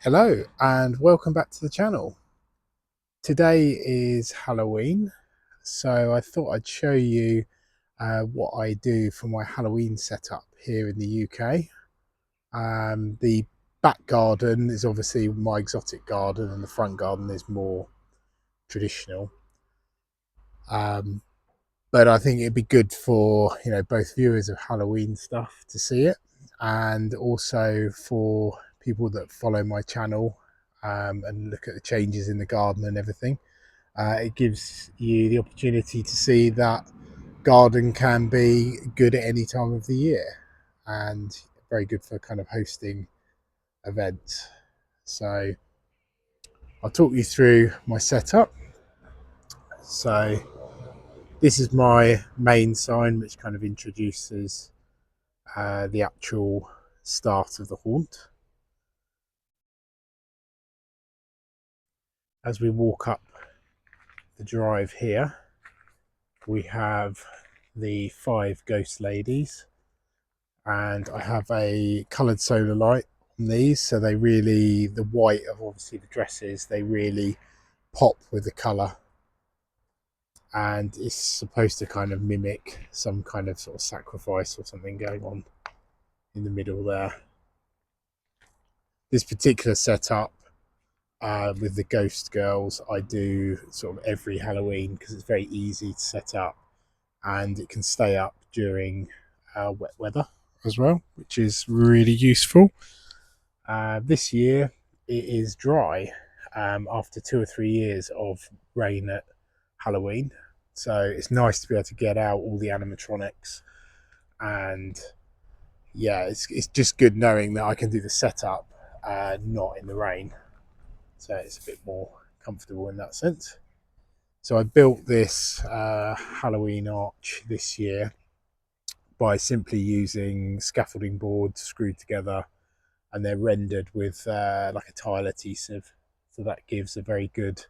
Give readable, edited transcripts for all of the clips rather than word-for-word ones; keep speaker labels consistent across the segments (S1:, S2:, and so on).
S1: Hello and welcome back to the channel. Today is Halloween, so I thought I'd show you what I do for my Halloween setup here in the UK. The back garden is obviously my exotic garden and the front garden is more traditional. But I think it'd be good for both viewers of Halloween stuff to see it, and also for people that follow my channel and look at the changes in the garden and everything. It gives you the opportunity to see that garden can be good at any time of the year and very good for kind of hosting events. So I'll talk you through my setup. So this is my main sign, which kind of introduces the actual start of the haunt. As we walk up the drive here, we have the 5 ghost ladies, and I have a coloured solar light on these, so they really, the white of obviously the dresses, they really pop with the colour, and it's supposed to kind of mimic some kind of sort of sacrifice or something going on in the middle there. This particular setup with the ghost girls I do sort of every Halloween because it's very easy to set up and it can stay up during wet weather as well, which is really useful. This year it is dry after 2 or 3 years of rain at Halloween, so it's nice to be able to get out all the animatronics, and yeah, it's just good knowing that I can do the setup not in the rain, so it's a bit more comfortable in that sense. So I built this Halloween arch this year by simply using scaffolding boards screwed together, and they're rendered with like a tile adhesive, so that gives a very good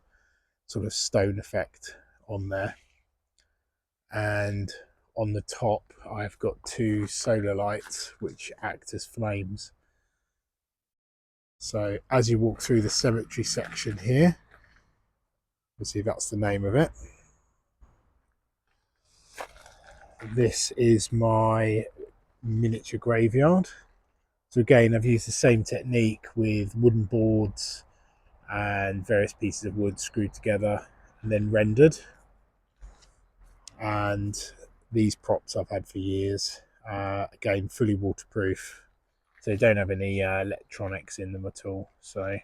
S1: sort of stone effect on there. And on the top I've got 2 solar lights which act as flames. So as you walk through the cemetery section here, you'll see that's the name of it. This is my miniature graveyard. So again, I've used the same technique with wooden boards and various pieces of wood screwed together and then rendered. And these props I've had for years. Again, fully waterproof, so they don't have any electronics in them at all, so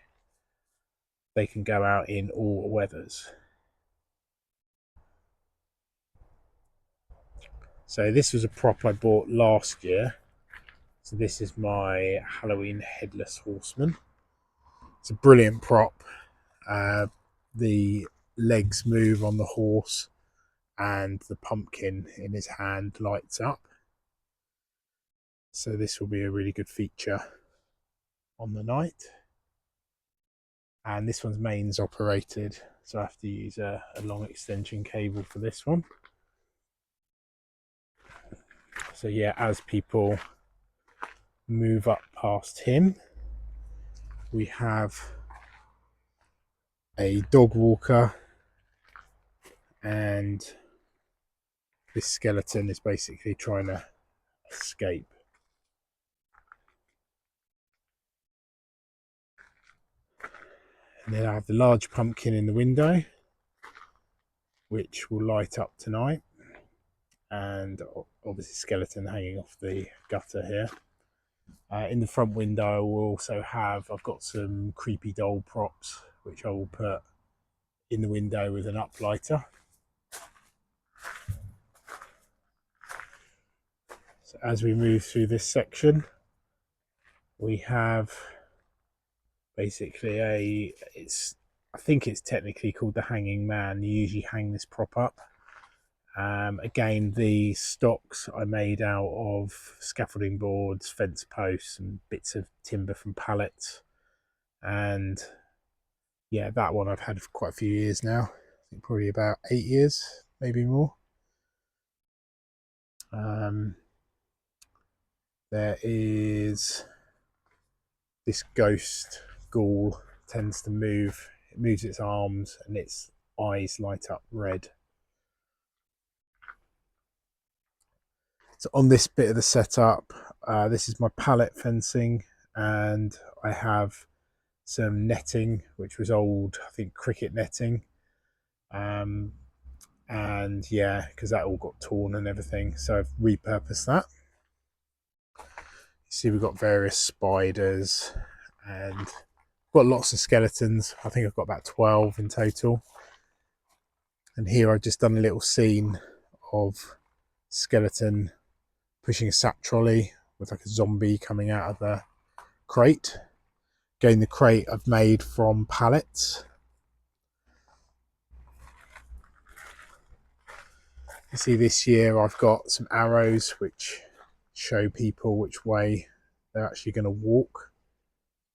S1: they can go out in all weathers. So this was a prop I bought last year. So this is my Halloween headless horseman. It's a brilliant prop. The legs move on the horse and the pumpkin in his hand lights up. So this will be a really good feature on the night. And this one's mains operated, so I have to use a long extension cable for this one. So yeah, as people move up past him, we have a dog walker, and this skeleton is basically trying to escape. And then I have the large pumpkin in the window, which will light up tonight, and obviously skeleton hanging off the gutter here. In the front window I will also have, I've got some creepy doll props which I will put in the window with an uplighter. So as we move through this section, we have basically I think it's technically called the hanging man. You usually hang this prop up. Again, the stocks I made out of scaffolding boards, fence posts, and bits of timber from pallets. And yeah, that one I've had for quite a few years now. I think probably about 8 years, maybe more. There is this ghost ghoul tends to move. It moves its arms and its eyes light up red. So on this bit of the setup, this is my pallet fencing, and I have some netting, which was old, I think, cricket netting. And yeah, because that all got torn and everything, so I've repurposed that. You see we've got various spiders and got lots of skeletons. I think I've got about 12 in total. And here I've just done a little scene of skeleton pushing a sack trolley with like a zombie coming out of the crate. Again, the crate I've made from pallets. You see this year I've got some arrows which show people which way they're actually going to walk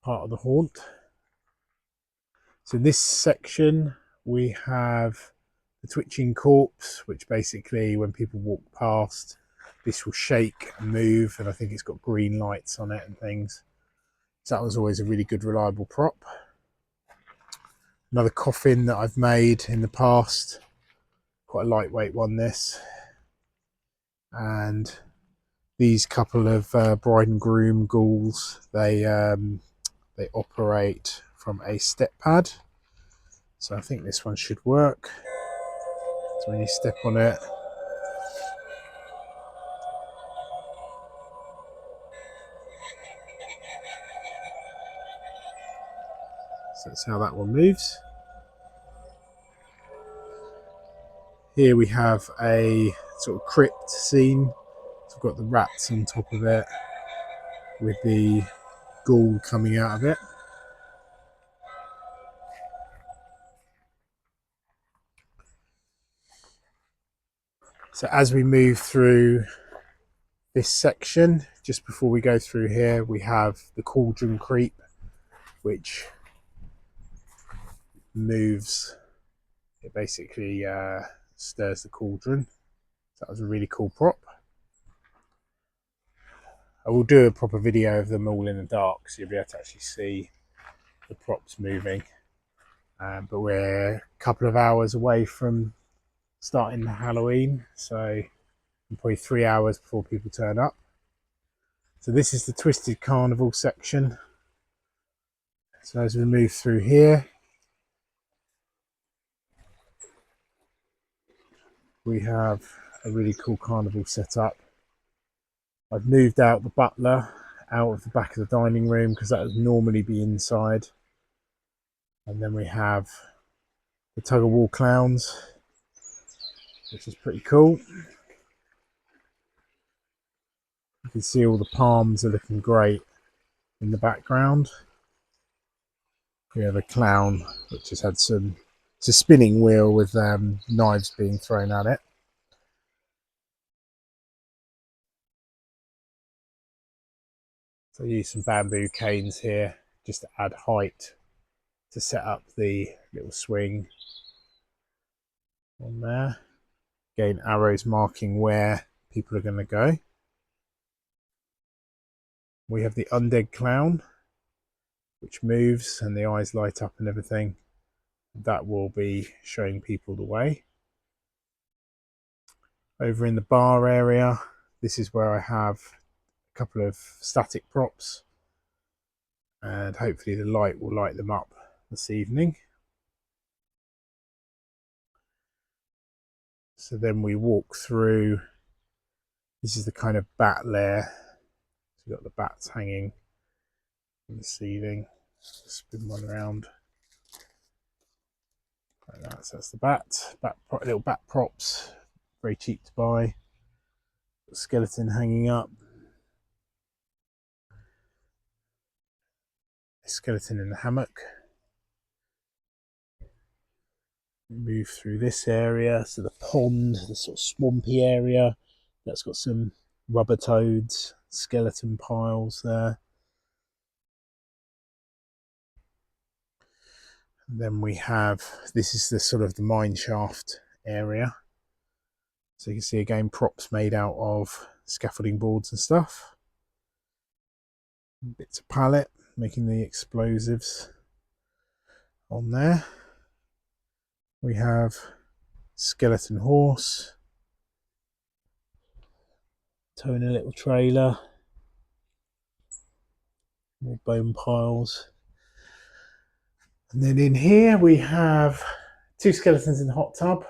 S1: part of the haunt. So in this section we have the twitching corpse, which basically when people walk past, this will shake and move, and I think it's got green lights on it and things. So that was always a really good reliable prop. Another coffin that I've made in the past, quite a lightweight one this. And these couple of bride and groom ghouls, they operate from a step pad. So I think this one should work. So when you step on it, so that's how that one moves. Here we have a sort of crypt scene. So we've got the rats on top of it with the ghoul coming out of it. So as we move through this section, just before we go through here, we have the cauldron creep, which moves. It basically stirs the cauldron. So that was a really cool prop. I will do a proper video of them all in the dark, so you'll be able to actually see the props moving. But we're a couple of hours away from starting Halloween, so probably 3 hours before people turn up. So this is the Twisted Carnival section. So as we move through here, we have a really cool carnival setup. I've moved out the butler out of the back of the dining room because that would normally be inside. And then we have the tug of war clowns, which is pretty cool. You can see all the palms are looking great in the background. We have a clown which has had some, it's a spinning wheel with knives being thrown at it. So I use some bamboo canes here just to add height to set up the little swing on there. Again, arrows marking where people are going to go. We have the undead clown, which moves and the eyes light up and everything. That will be showing people the way. Over in the bar area, this is where I have a couple of static props, and hopefully the light will light them up this evening. So then we walk through. This is the kind of bat lair. So you've got the bats hanging from the ceiling. Spin one around like that. So that's the bat. Little bat props, very cheap to buy. Skeleton hanging up. A skeleton in the hammock. Move through this area, so the pond, the sort of swampy area, that's got some rubber toads, skeleton piles there. And then we have, this is the sort of the mine shaft area. So you can see again props made out of scaffolding boards and stuff. Bits of pallet. making the explosives on there. We have skeleton horse, towing a little trailer, more bone piles. And then in here we have 2 skeletons in the hot tub,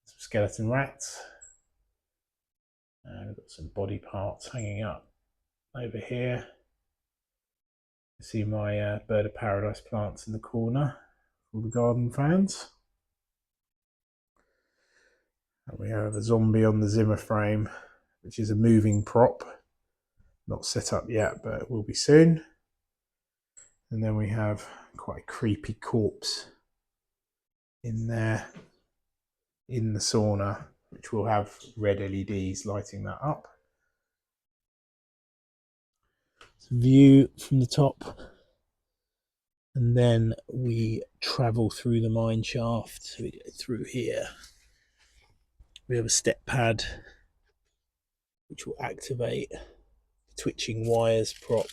S1: some skeleton rats, and we've got some body parts hanging up over here. You see my bird of paradise plants in the corner for the garden fans. And we have a zombie on the Zimmer frame, which is a moving prop. Not set up yet, but it will be soon. And then we have quite a creepy corpse in there in the sauna, which will have red LEDs lighting that up. View from the top, and then we travel through the mine shaft. So we go through here. We have a step pad which will activate the twitching wires prop.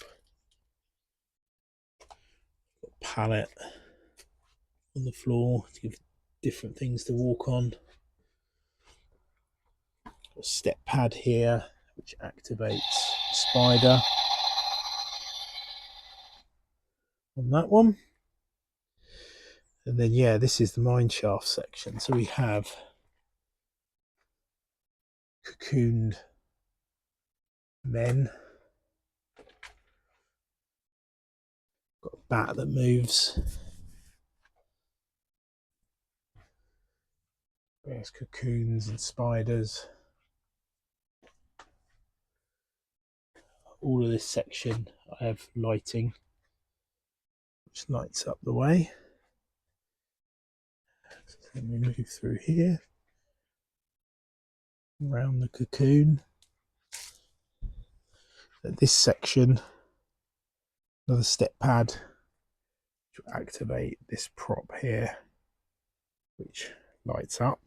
S1: Got a pallet on the floor to give different things to walk on. Got a step pad here which activates the spider on that one. And then yeah, this is the mine shaft section. So we have cocooned men. Got a bat that moves. There's cocoons and spiders. All of this section I have lighting which lights up the way. So then we move through here, around the cocoon. At this section, another step pad which will activate this prop here, which lights up.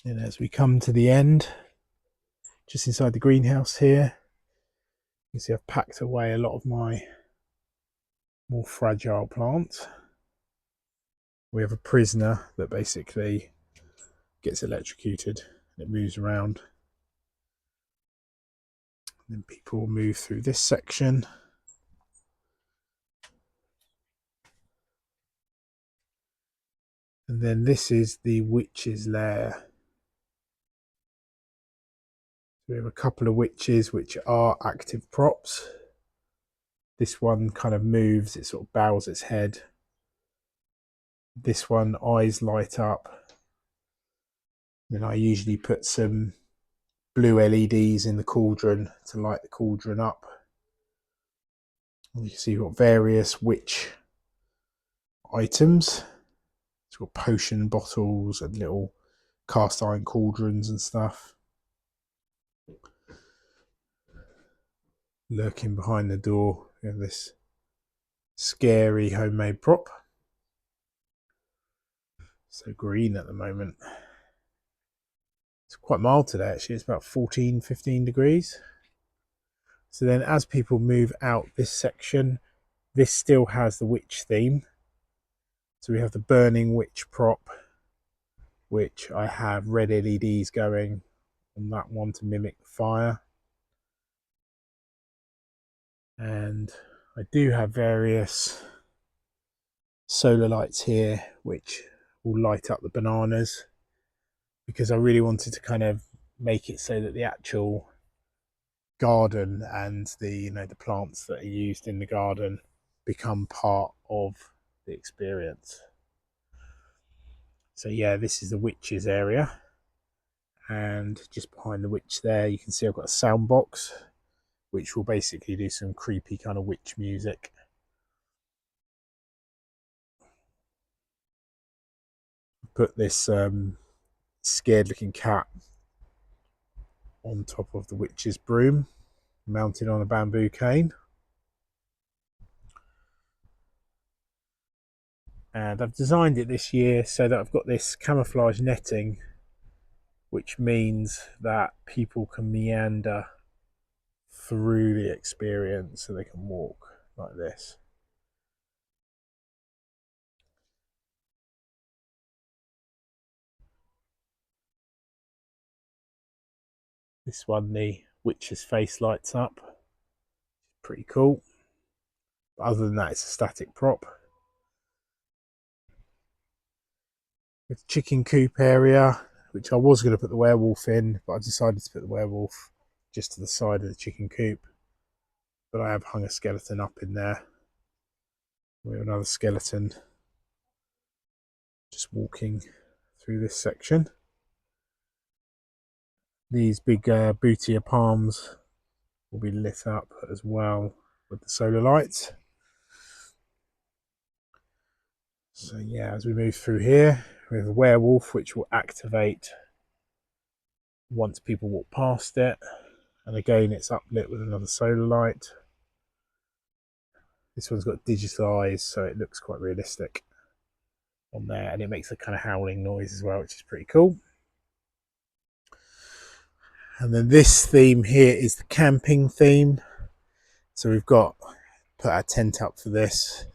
S1: And as we come to the end, just inside the greenhouse here, you can see I've packed away a lot of my more fragile plants. We have a prisoner that basically gets electrocuted and it moves around. And then people will move through this section. And then this is the witch's lair. We have a couple of witches which are active props. This one kind of moves, it sort of bows its head. This one, eyes light up. Then I usually put some blue LEDs in the cauldron to light the cauldron up. And you can see you've got various witch items. It's got potion bottles and little cast iron cauldrons and stuff. Lurking behind the door, we have this scary homemade prop. So green at the moment. It's quite mild today actually, it's about 14-15 degrees. So then as people move out this section, this still has the witch theme. So we have the burning witch prop, which I have red LEDs going on that one to mimic the fire. And I do have various solar lights here which will light up the bananas, because I really wanted to kind of make it so that the actual garden and the the plants that are used in the garden become part of the experience. So yeah, this is the witches area, and just behind the witch there you can see I've got a sound box which will basically do some creepy kind of witch music. Put this scared looking cat on top of the witch's broom, mounted on a bamboo cane. And I've designed it this year so that I've got this camouflage netting, which means that people can meander through the experience so they can walk like this. This one, the witch's face lights up. Pretty cool. But other than that, it's a static prop. The chicken coop area, which I was going to put the werewolf in, but I decided to put the werewolf just to the side of the chicken coop. But I have hung a skeleton up in there. We have another skeleton just walking through this section. These big bootier palms will be lit up as well with the solar lights. So yeah, as we move through here, we have a werewolf which will activate once people walk past it. And again, it's uplit with another solar light. This one's got digital eyes, so it looks quite realistic on there. And it makes a kind of howling noise as well, which is pretty cool. And then this theme here is the camping theme. So we've got put our tent up for this.